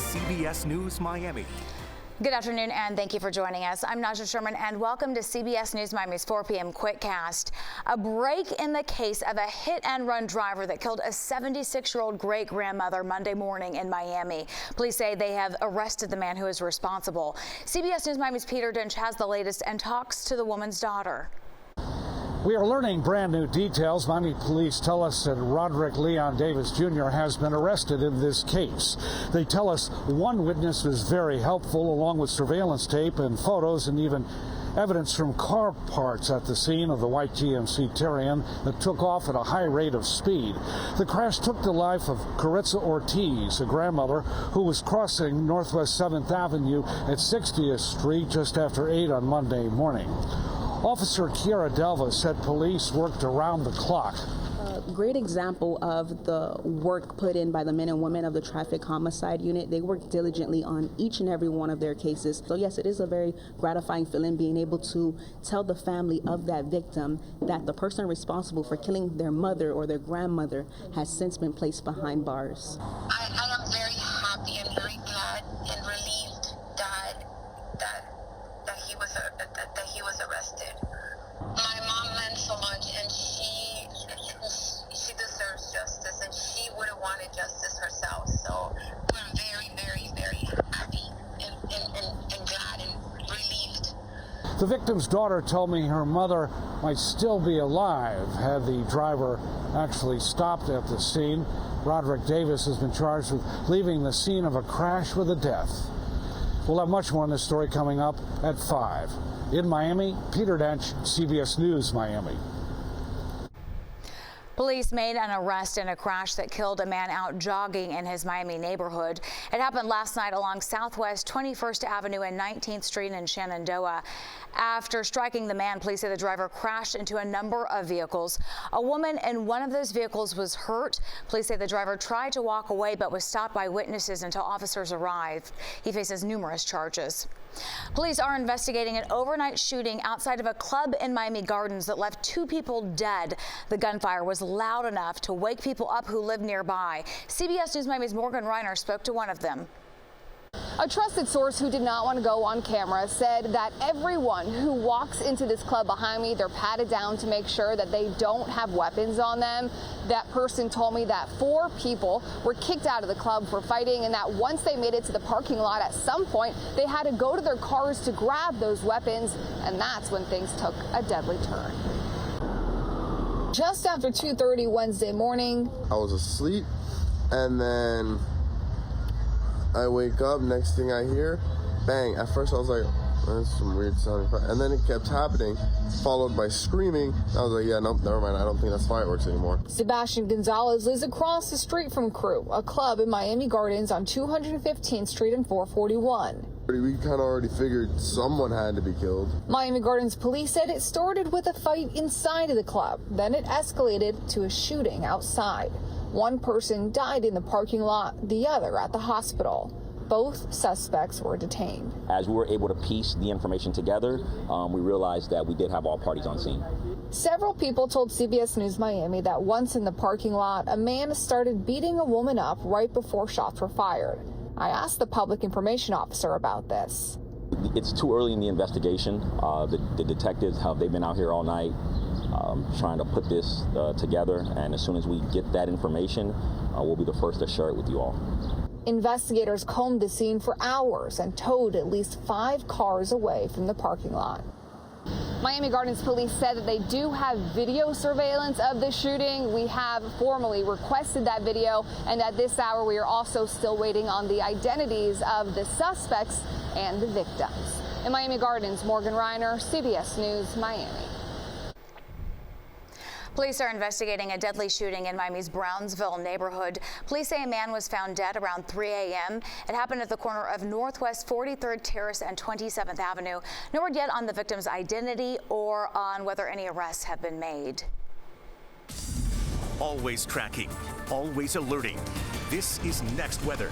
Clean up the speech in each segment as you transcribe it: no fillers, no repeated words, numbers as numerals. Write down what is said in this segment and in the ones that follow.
CBS News Miami. Good afternoon, and thank you for joining us. I'm Naja Sherman, and welcome to CBS News Miami's 4 p.m. Quickcast. A break in the case of a hit-and-run driver that killed a 76-year-old great-grandmother Monday morning in Miami. Police say they have arrested the man who is responsible. CBS News Miami's Peter Dinch has the latest and talks to the woman's daughter. We are learning brand new details. Miami police tell us that Roderick Leon Davis Jr. has been arrested in this case. They tell us one witness was very helpful, along with surveillance tape and photos and even evidence from car parts at the scene of the white GMC Terrian that took off at a high rate of speed. The crash took the life of Caritza Ortiz, a grandmother who was crossing Northwest 7th Avenue at 60th Street just after 8 on Monday morning. Officer Kiara Delva said police worked around the clock. A great example of the work put in by the men and women of the traffic homicide unit. They work diligently on each and every one of their cases. So yes, it is a very gratifying feeling being able to tell the family of that victim that the person responsible for killing their mother or their grandmother has since been placed behind bars. I am very happy and very glad and relieved that he was arrested. My mom meant so much, and she deserves justice, and she would have wanted justice herself. So we're very, very, very happy and glad and relieved. The victim's daughter told me her mother might still be alive had the driver actually stopped at the scene. Roderick Davis has been charged with leaving the scene of a crash with a death. We'll have much more on this story coming up at 5. In Miami, Peter Dinch, CBS News, Miami. Police made an arrest in a crash that killed a man out jogging in his Miami neighborhood. It happened last night along Southwest 21st Avenue and 19th Street in Shenandoah. After striking the man, police say the driver crashed into a number of vehicles. A woman in one of those vehicles was hurt. Police say the driver tried to walk away but was stopped by witnesses until officers arrived. He faces numerous charges. Police are investigating an overnight shooting outside of a club in Miami Gardens that left 2 people dead. The gunfire was loud enough to wake people up who live nearby. CBS News Miami's Morgan Reiner spoke to one of them. A trusted source who did not want to go on camera said that everyone who walks into this club behind me, they're patted down to make sure that they don't have weapons on them. That person told me that 4 people were kicked out of the club for fighting, and that once they made it to the parking lot, at some point they had to go to their cars to grab those weapons, and that's when things took a deadly turn. Just after 2:30 Wednesday morning, I was asleep, and then I wake up, next thing I hear, bang. At first I was like, that's some weird sounding fire. And then it kept happening, followed by screaming. I was like, yeah, nope, never mind. I don't think that's fireworks anymore. Sebastian Gonzalez lives across the street from Crew, a club in Miami Gardens on 215th Street and 441. We kind of already figured someone had to be killed. Miami Gardens police said it started with a fight inside of the club. Then it escalated to a shooting outside. One person died in the parking lot, the other at the hospital. Both suspects were detained. As we were able to piece the information together, we realized that we did have all parties on scene. Several people told CBS News Miami that once in the parking lot, a man started beating a woman up right before shots were fired. I asked the public information officer about this. It's too early in the investigation. The detectives, they've been out here all night trying to put this together, and as soon as we get that information, we'll be the first to share it with you all. Investigators combed the scene for hours and towed at least 5 cars away from the parking lot. Miami Gardens police said that they do have video surveillance of the shooting. We have formally requested that video, and at this hour we are also still waiting on the identities of the suspects and the victims. In Miami Gardens, Morgan Reiner, CBS News, Miami. Police are investigating a deadly shooting in Miami's Brownsville neighborhood. Police say a man was found dead around 3 a.m. It happened at the corner of Northwest 43rd Terrace and 27th Avenue. No word yet on the victim's identity or on whether any arrests have been made. Always tracking, always alerting. This is Next Weather.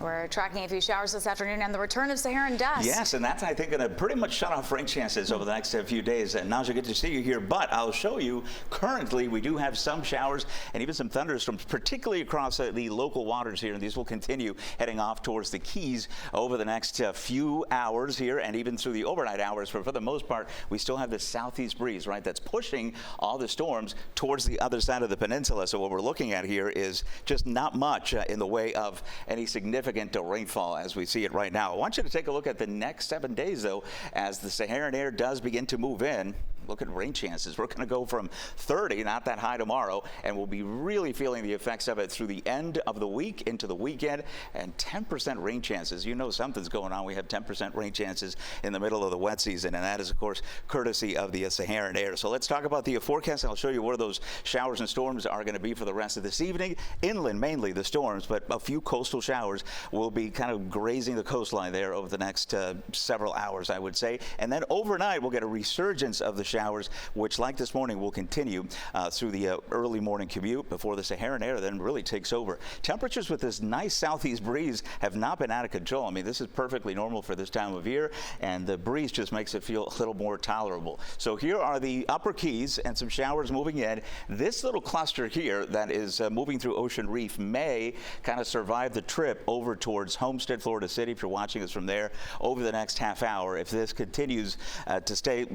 We're tracking a few showers this afternoon and the return of Saharan dust. Yes, and that's, I think, going to pretty much shut off rain chances over the next few days. And Naja, good to see you here. But I'll show you, currently, we do have some showers and even some thunderstorms, particularly across the local waters here. And these will continue heading off towards the Keys over the next few hours here and even through the overnight hours. But for the most part, we still have this southeast breeze, right, that's pushing all the storms towards the other side of the peninsula. So what we're looking at here is just not much in the way of any significant rainfall as we see it right now. I want you to take a look at the next 7 days, though, as the Saharan air does begin to move in. Look at rain chances. We're going to go from 30, not that high tomorrow, and we'll be really feeling the effects of it through the end of the week into the weekend, and 10% rain chances. You know something's going on. We have 10% rain chances in the middle of the wet season, and that is, of course, courtesy of the Saharan air. So let's talk about the forecast. I'll show you where those showers and storms are going to be for the rest of this evening. Inland, mainly the storms, but a few coastal showers will be kind of grazing the coastline there over the next several hours, I would say. And then overnight, we'll get a resurgence of the showers, which, like this morning, will continue through the early morning commute before the Saharan air then really takes over. Temperatures with this nice southeast breeze have not been out of control. I mean, this is perfectly normal for this time of year, and the breeze just makes it feel a little more tolerable. So here are the upper Keys and some showers moving in. This little cluster here that is moving through Ocean Reef may kind of survive the trip over towards Homestead, Florida City, if you're watching us from there, over the next half hour. If this continues to stay,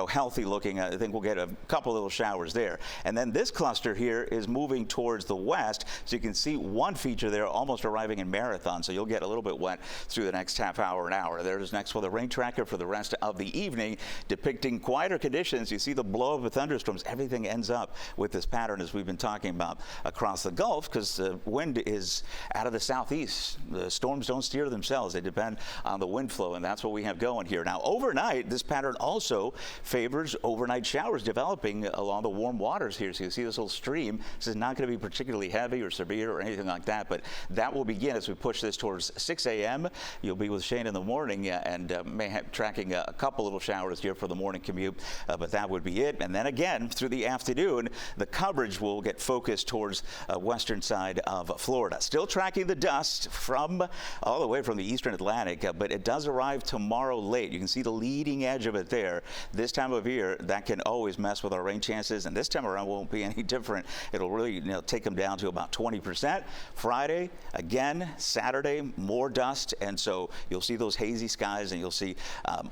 healthy looking, I think we'll get a couple little showers there. And then this cluster here is moving towards the west, so you can see one feature there almost arriving in Marathon, so you'll get a little bit wet through the next half hour, an hour. There's next for the rain tracker for the rest of the evening, depicting quieter conditions. You see the blow of the thunderstorms. Everything ends up with this pattern, as we've been talking about across the Gulf, because the wind is out of the southeast. The storms don't steer themselves. They depend on the wind flow, and that's what we have going here. Now, overnight, this pattern also favors overnight showers developing along the warm waters here. So you see this little stream. This is not going to be particularly heavy or severe or anything like that, but that will begin as we push this towards 6 a.m. You'll be with Shane in the morning and may have tracking a couple little showers here for the morning commute, but that would be it. And then again, through the afternoon, the coverage will get focused towards western side of Florida. Still tracking the dust from all the way from the eastern Atlantic, but it does arrive tomorrow late. You can see the leading edge of it there. This time of year, that can always mess with our rain chances, and this time around won't be any different. It'll really take them down to about 20%. Friday, again, Saturday, more dust, and so you'll see those hazy skies, and you'll see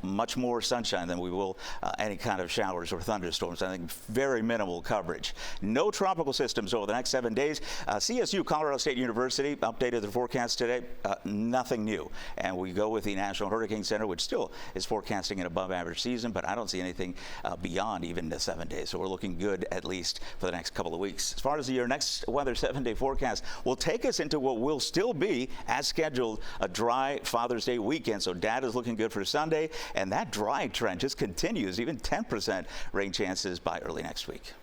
much more sunshine than we will any kind of showers or thunderstorms. I think very minimal coverage. No tropical systems over the next 7 days. CSU, Colorado State University, updated their forecast today. Nothing new, and we go with the National Hurricane Center, which still is forecasting an above average season, but I don't see anything beyond even the 7 days. So we're looking good, at least for the next couple of weeks. As far as your next weather 7-day forecast will take us into what will still be, as scheduled, a dry Father's Day weekend. So Dad is looking good for Sunday, and that dry trend just continues, even 10% rain chances by early next week.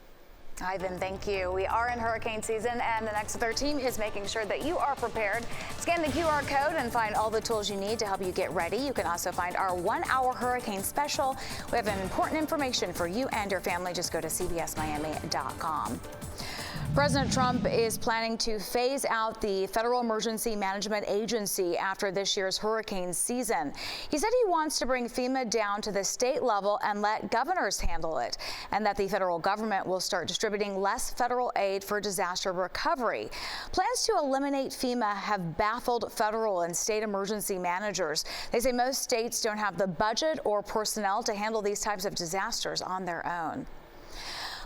Ivan, thank you. We are in hurricane season, and the Next 13 team is making sure that you are prepared. Scan the QR code and find all the tools you need to help you get ready. You can also find our 1-hour hurricane special. We have important information for you and your family. Just go to cbsmiami.com. President Trump is planning to phase out the Federal Emergency Management Agency after this year's hurricane season. He said he wants to bring FEMA down to the state level and let governors handle it, and that the federal government will start distributing less federal aid for disaster recovery. Plans to eliminate FEMA have baffled federal and state emergency managers. They say most states don't have the budget or personnel to handle these types of disasters on their own.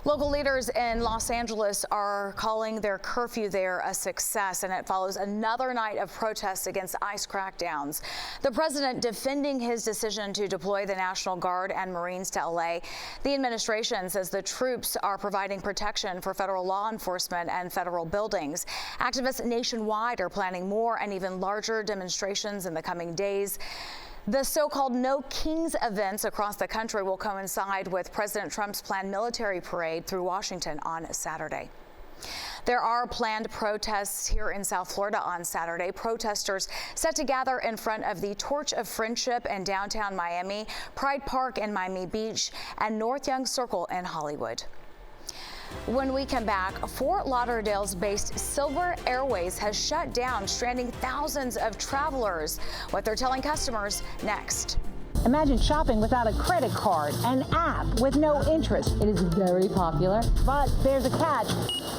Local leaders in Los Angeles are calling their curfew there a success, and it follows another night of protests against ICE crackdowns. The president defending his decision to deploy the National Guard and Marines to LA. The administration says the troops are providing protection for federal law enforcement and federal buildings. Activists nationwide are planning more and even larger demonstrations in the coming days. The so-called No Kings events across the country will coincide with President Trump's planned military parade through Washington on Saturday. There are planned protests here in South Florida on Saturday. Protesters set to gather in front of the Torch of Friendship in downtown Miami, Pride Park in Miami Beach, and North Young Circle in Hollywood. When we come back, Fort Lauderdale-based Silver Airways has shut down, stranding thousands of travelers. What they're telling customers next. Imagine shopping without a credit card, an app with no interest. It is very popular, but there's a catch.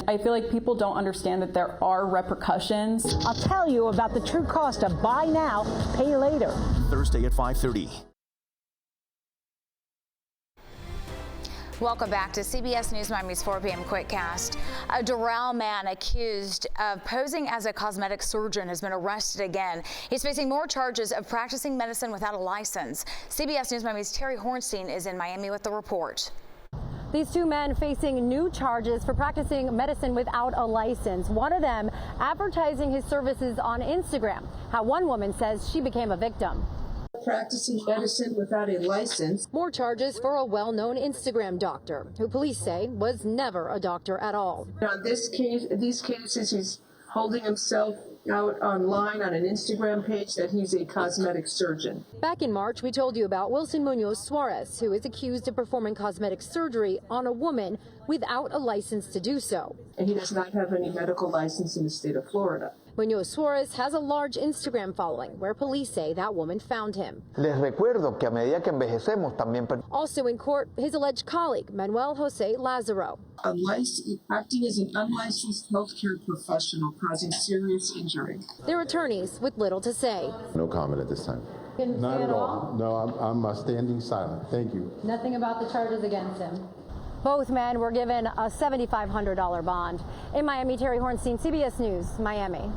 I feel like people don't understand that there are repercussions. I'll tell you about the true cost of buy now, pay later. Thursday at 5:30. Welcome back to CBS News Miami's 4 p.m. Quickcast. A Doral man accused of posing as a cosmetic surgeon has been arrested again. He's facing more charges of practicing medicine without a license. CBS News Miami's Terry Hornstein is in Miami with the report. These two men facing new charges for practicing medicine without a license. One of them advertising his services on Instagram. How one woman says she became a victim. Practicing medicine without a license. More charges for a well-known Instagram doctor, who police say was never a doctor at all. On these cases, he's holding himself out online on an Instagram page that he's a cosmetic surgeon. Back in March, we told you about Wilson Munoz Suarez, who is accused of performing cosmetic surgery on a woman without a license to do so. And he does not have any medical license in the state of Florida. Munoz Suarez has a large Instagram following, where police say that woman found him. Les recuerdo que a medida que envejecemos también. Also in court, his alleged colleague, Manuel Jose Lazaro. Acting as an unlicensed healthcare professional causing serious injury. Their attorneys with little to say. No comment at this time. Not at all? No, I'm standing silent. Thank you. Nothing about the charges against him. Both men were given a $7,500 bond. In Miami, Terry Hornstein, CBS News, Miami.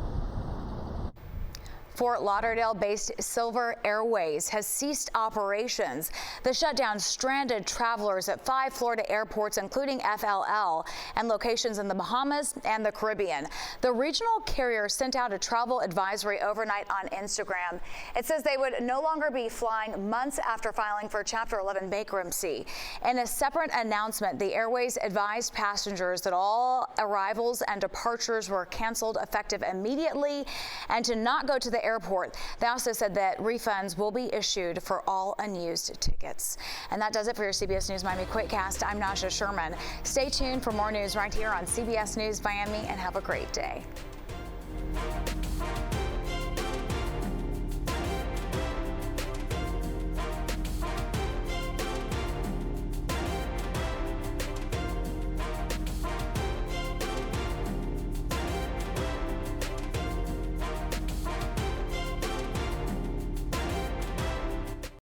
Fort Lauderdale-based Silver Airways has ceased operations. The shutdown stranded travelers at 5 Florida airports, including FLL, and locations in the Bahamas and the Caribbean. The regional carrier sent out a travel advisory overnight on Instagram. It says they would no longer be flying months after filing for Chapter 11 bankruptcy. In a separate announcement, the airways advised passengers that all arrivals and departures were canceled effective immediately and to not go to the airport. They also said that refunds will be issued for all unused tickets. And that does it for your CBS News Miami Quickcast. I'm Naja Sherman. Stay tuned for more news right here on CBS News Miami and have a great day.